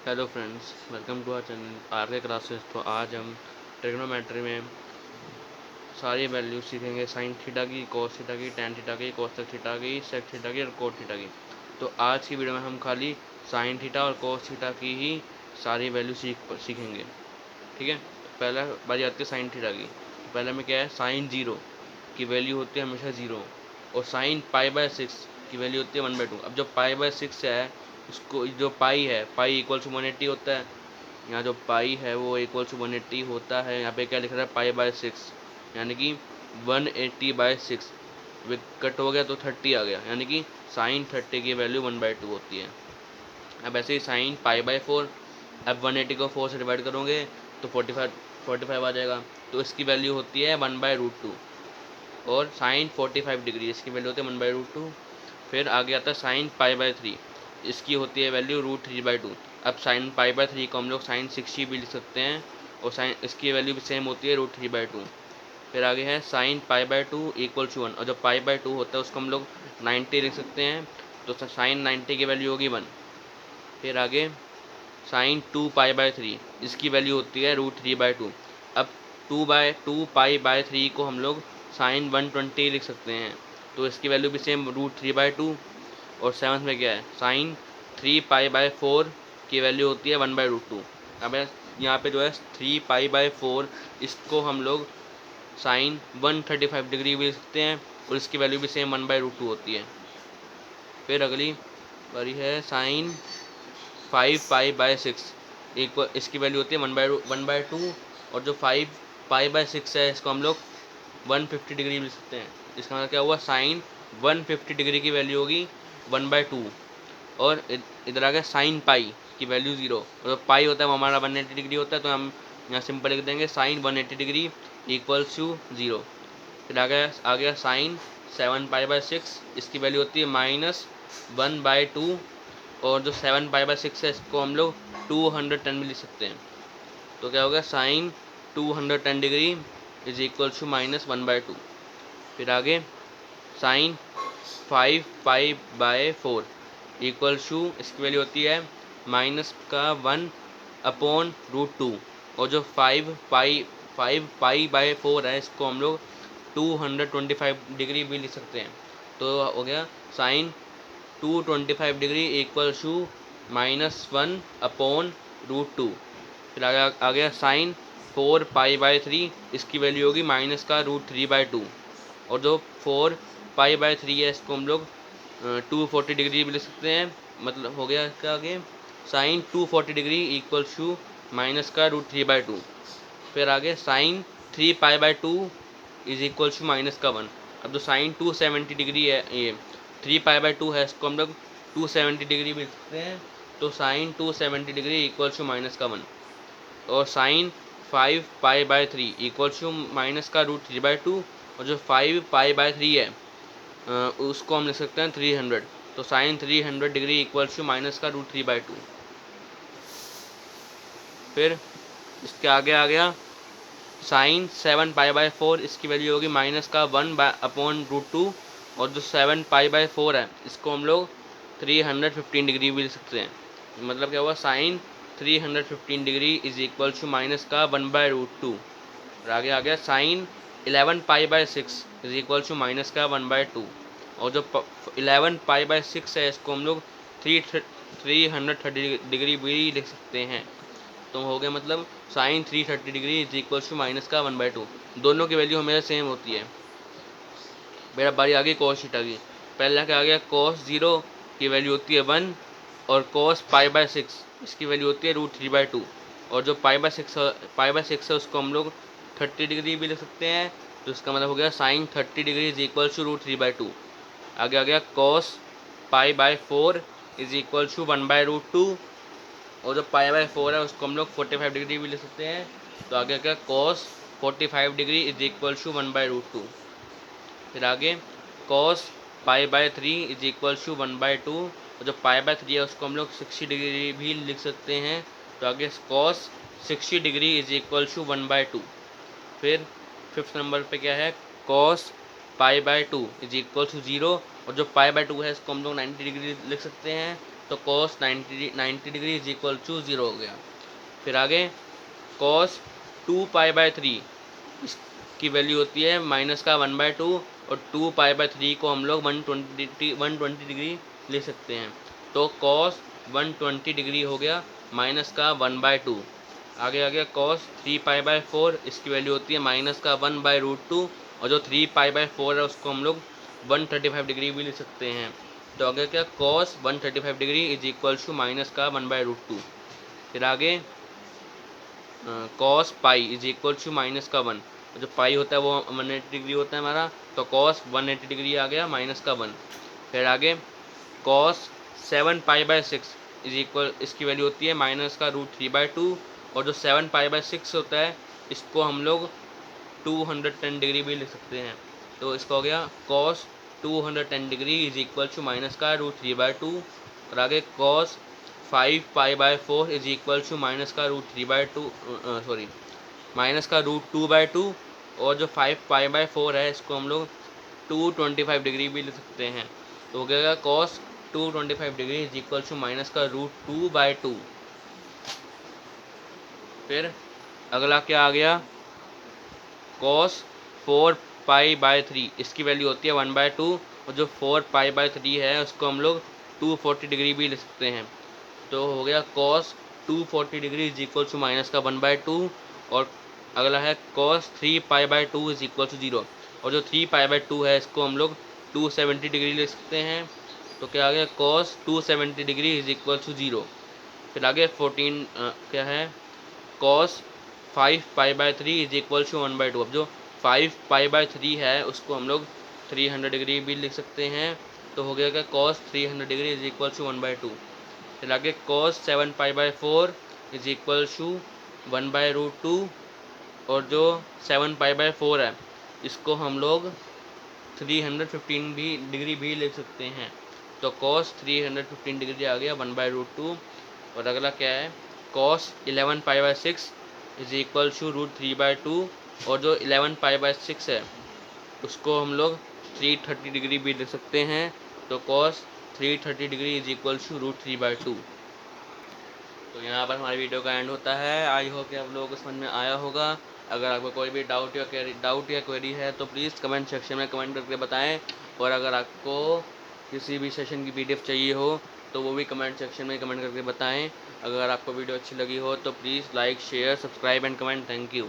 Hello friends, welcome to our channel R K classes. तो आज हम ट्रिग्नोमेट्री में सारी वैल्यू सीखेंगे। साइन थीटा की, कॉस थीटा की, टैन थीटा की, कोसेक थीटा की, सेक थीटा की और कोट थीटा की। तो आज की वीडियो में हम खाली साइन थीटा और कॉस थीटा की ही सारी वैल्यू सीखेंगे। ठीक है। तो पहला बारी आती है साइन थीटा की। तो पहले में क्या है, साइन जीरो की वैल्यू होती है हमेशा जीरो, और साइन पाई बाय सिक्स की वैल्यू होती है 1/2। अब जो पाई बाय सिक्स है उसको, जो पाई है, पाई इक्वल टू 180 होता है। यहाँ जो पाई है वो इक्वल टू 180 होता है। यहाँ पे क्या लिख रहा है, पाई बाय सिक्स, यानी कि 180/6। कट हो गया तो 30 आ गया, यानी कि साइन 30 की वैल्यू 1/2 होती है। अब ऐसे ही साइन पाई बाय फोर, अब 180 को 4 से डिवाइड करोगे तो 45 आ जाएगा। तो इसकी वैल्यू होती है 1/√2। और साइन 45 डिग्री, इसकी वैल्यू होती है 1/√2। फिर आगे आता है साइन पाई बाय थ्री, इसकी होती है वैल्यू √3/2। अब साइन पाई बाय थ्री को हम लोग साइन 60 भी लिख सकते हैं, और साइन इसकी वैल्यू भी सेम होती है √3/2। फिर आगे है sine pi by two equal to 1, और जो पाई बाय टू होता है उसको हम लोग 90 लिख सकते हैं। तो साइन 90 की वैल्यू होगी 1। फिर आगे साइन 2 पाई बाय 3, इसकी वैल्यू होती है √3/2। अब 2 पाई बाय 3 को हम लोग साइन 120 लिख सकते हैं, तो इसकी वैल्यू भी सेम √3/2। और सेवन्थ में क्या है, साइन 3 पाई बाय 4 की वैल्यू होती है 1/√2। अब यहाँ पे जो है 3 पाई बाय 4, इसको हम लोग साइन 135 डिग्री भी लिख सकते हैं, और इसकी वैल्यू भी सेम 1/√2 होती है। फिर अगली बारी है साइन 5 पाई बाय 6 इक्वल, इसकी वैल्यू होती है 1/2। और जो 5 पाई बाय 6 है इसको हम लोग 150 डिग्री लिख सकते हैं। इसका मतलब क्या हुआ, साइन 150 डिग्री की वैल्यू होगी 1/2। और इधर आ गया साइन पाई की वैल्यू 0, और पाई होता है वो हमारा 180 डिग्री होता है, तो हम यहाँ सिंपल लिख देंगे साइन 180 डिग्री इक्वल्स टू 0। फिर आ गया साइन 7 पाई बाय 6, इसकी वैल्यू होती है -1/2। और जो 7 पाई बाय 6 है इसको हम लोग 210 में लिख सकते हैं। तो क्या होगा, sine 210 degree is equal to -1/2। फिर आगे sine 5 pi by 4 equal to, इसकी वैल्यू होती है -1/√2। और जो 5 पाई बाय 4 है इसको हम लोग 225 डिग्री भी लिख सकते हैं। तो हो गया साइन 225 डिग्री इक्वल टू -1/√2। फिर आ गया साइन 4 पाई बाय 3, इसकी वैल्यू होगी -√3/2। और जो 4 पाई बाय 3 है इसको हम लोग 240 डिग्री भी लिख सकते हैं। मतलब हो गया इसका आगे साइन 240 डिग्री इक्वल टू -√3/2। फिर आगे sine 3 pi by 2 is equal to -1। अब जो साइन 270 डिग्री है, ये 3 पाई बाय 2 है, इसको हम लोग 270 डिग्री भी लिख सकते हैं। तो साइन 270 डिग्री इक्वल टू -1। और sine 5 pi by 3 equal to -√3/2। और जो 5 पाई बाय 3 है उसको हम लिख सकते हैं 300। तो साइन 300 डिग्री इक्वल टू -√3/2। फिर इसके आगे आ गया साइन 7 पाई बाय 4, इसकी वैल्यू होगी -1/√2। और जो 7 पाई बाय 4 है इसको हम लोग 315 डिग्री भी लिख सकते हैं। मतलब क्या हुआ, sine 315 degree is equal to -1/√2। और आगे आ गया sine 11 pi by 6 is equal to -1/2। और जो 11 पाई बाय 6 है इसको हम लोग 330 डिग्री भी लिख सकते हैं। तो हो गया मतलब sine 330 degree is equal to -1/2। दोनों की वैल्यू हमेशा सेम होती है। मेरा बारी आ गई कॉस थीटा की। पहला क्या आ गया, कॉस 0 की वैल्यू होती है 1। और कॉस पाई बाय 6 इसकी वैल्यू होती है √3/2। और जो पाई बाय 6 है उसको हम लोग 30 डिग्री भी लिख सकते हैं। तो इसका मतलब हो गया sine 30 degree is equal to √3/2। आगे आ गया cos pi by 4 is equal to 1/√2। और जो पाई बाय 4 है उसको हम लोग 45 डिग्री भी ले सकते हैं। तो आगे क्या, cos 45 degree is equal to 1/√2। फिर आगे cos pi by 3 is equal to 1/2। और जो पाई बाय 3 है उसको हम लोग 60 डिग्री भी लिख सकते हैं। तो आगे cos 60 degree is equal to 1/2। फिर फिफ्थ नंबर पे क्या है, cos pi by 2 is equal to 0। और जो पाई बाय 2 है इसको हम लोग 90 डिग्री लिख सकते हैं। तो cos 90 degree is equal to 0 हो गया। फिर आगे कॉस 2π/3 इसकी वैल्यू होती है माइनस का 1/2 और 2π/3 को हम लोग 120 डिग्री ले सकते हैं। तो कॉस 120 डिग्री हो गया माइनस का 1/2। आगे आ गया कॉस 3π/4 इसकी वैल्यू होती है माइनस का 1/√2 और जो 3π/4 है उसको हम लोग 135 डिग्री भी ले सकते हैं। तो आगे क्या cos 135 degree is equal to minus का 1/√2। फिर आगे cos pi is equal to minus का 1, जो पाई होता है वो 180 डिग्री होता है हमारा, तो कॉस 180 डिग्री आ गया माइनस का 1। फिर आगे कॉस 7π/6 इज इक्वल इसकी वैल्यू होती है माइनस का √3/2 और जो 7π/6 होता है इसको हम लोग 210 डिग्री भी लिख सकते हैं। तो इसका हो गया cos 210 degree is equal to minus का √3/2 और आगे cos 5π/4 is equal to minus का √3/2 सॉरी माइनस का √2/2 और जो 5π/4 है इसको हम लोग 225 डिग्री भी लिख सकते हैं। तो हो गया cos 225 degree is equal to minus का √2/2। फिर अगला क्या आ गया कॉस 4π/3 इसकी वैल्यू होती है 1/2 और जो 4π/3 है उसको हम लोग 240 डिग्री भी लिख सकते हैं। तो हो गया cos 240 degree is equal to minus का 1/2 और अगला है कॉस 3π/2 इज इक्वल टू 0 और जो 3π/2 है इसको हम लोग 270 डिग्री ले सकते हैं। तो क्या आ गया cos 270 degree is equal to 0। फिर आगे 14 क्या है कॉस 5π/3 इज इक्वल टू 1/2। अब जो 5π/3 है उसको हम लोग 300 डिग्री भी लिख सकते हैं। तो हो गया क्या cos 300 degree is equal to 1/2। फिर आगे कॉस 7π/4 इज इक्वल टू 1/√2 और जो 7π/4 है इसको हम लोग 315 भी डिग्री भी ले सकते हैं। तो कॉस 315 डिग्री आ गया 1/√2 और अगला क्या है कॉस 11π/6 इज इक्वल टू √3/2 और जो 11π/6 है उसको हम लोग 330 डिग्री भी ले सकते हैं। तो cos 330 degree is equal to √3/2। तो यहाँ पर हमारी वीडियो का एंड होता है। आई होप कि आप लोगों को समझ में आया होगा। अगर आपको कोई भी डाउट या क्वेरी है तो प्लीज़ कमेंट सेक्शन में कमेंट करके बताएं और अगर आपको किसी भी सेशन की PDF चाहिए हो तो वो भी कमेंट सेक्शन में कमेंट करके बताएं। अगर आपको वीडियो अच्छी लगी हो तो please like share subscribe and comment. Thank you.